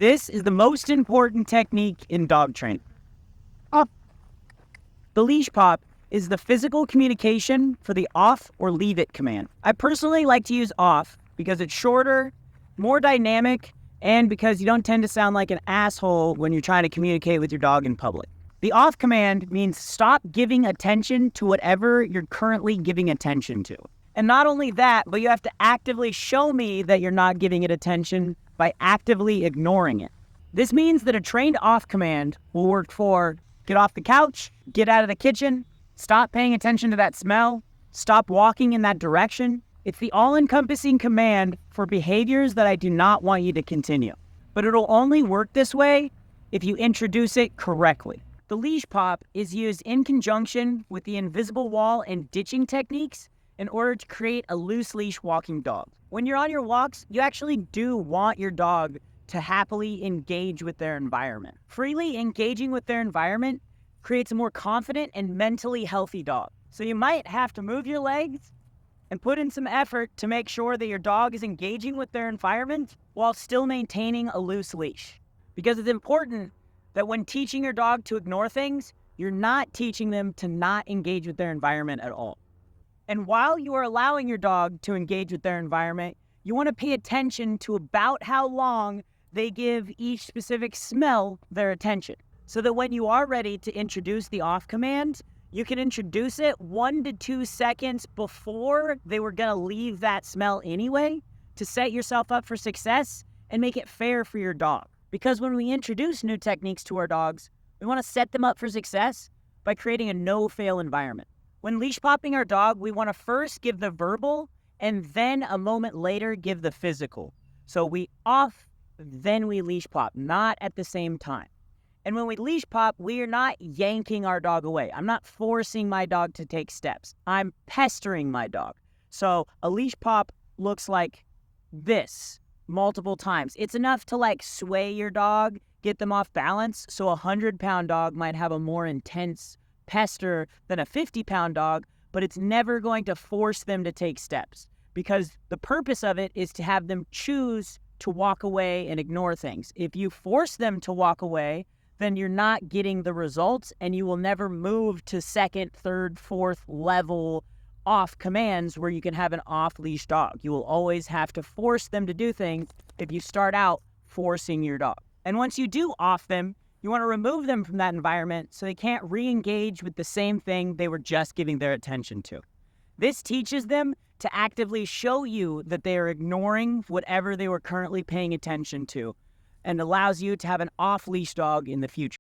This is the most important technique in dog training. Off. The leash pop is the physical communication for the off or leave it command. I personally like to use off because it's shorter, more dynamic, and because you don't tend to sound like an asshole when you're trying to communicate with your dog in public. The off command means stop giving attention to whatever you're currently giving attention to. And not only that, but you have to actively show me that you're not giving it attention by actively ignoring it. This means that a trained off command will work for get off the couch, get out of the kitchen, stop paying attention to that smell, stop walking in that direction. It's the all-encompassing command for behaviors that I do not want you to continue. But it'll only work this way if you introduce it correctly. The leash pop is used in conjunction with the invisible wall and ditching techniques in order to create a loose leash walking dog. When you're on your walks, you actually do want your dog to happily engage with their environment. Freely engaging with their environment creates a more confident and mentally healthy dog. So you might have to move your legs and put in some effort to make sure that your dog is engaging with their environment while still maintaining a loose leash. Because it's important that when teaching your dog to ignore things, you're not teaching them to not engage with their environment at all. And while you are allowing your dog to engage with their environment, you want to pay attention to about how long they give each specific smell their attention. So that when you are ready to introduce the off command, you can introduce it 1 to 2 seconds before they were going to leave that smell anyway, to set yourself up for success and make it fair for your dog. Because when we introduce new techniques to our dogs, we want to set them up for success by creating a no-fail environment. When leash popping our dog, we want to first give the verbal and then a moment later give the physical. So we off, then we leash pop, not at the same time. And when we leash pop, we are not yanking our dog away. I'm not forcing my dog to take steps. I'm pestering my dog. So a leash pop looks like this multiple times. It's enough to like sway your dog, get them off balance. So a 100-pound dog might have a more intense pester than a 50-pound dog, but it's never going to force them to take steps because the purpose of it is to have them choose to walk away and ignore things. If you force them to walk away, then you're not getting the results and you will never move to second, third, fourth level off commands where you can have an off-leash dog. You will always have to force them to do things if you start out forcing your dog. And once you do off them, you want to remove them from that environment so they can't re-engage with the same thing they were just giving their attention to. This teaches them to actively show you that they are ignoring whatever they were currently paying attention to and allows you to have an off-leash dog in the future.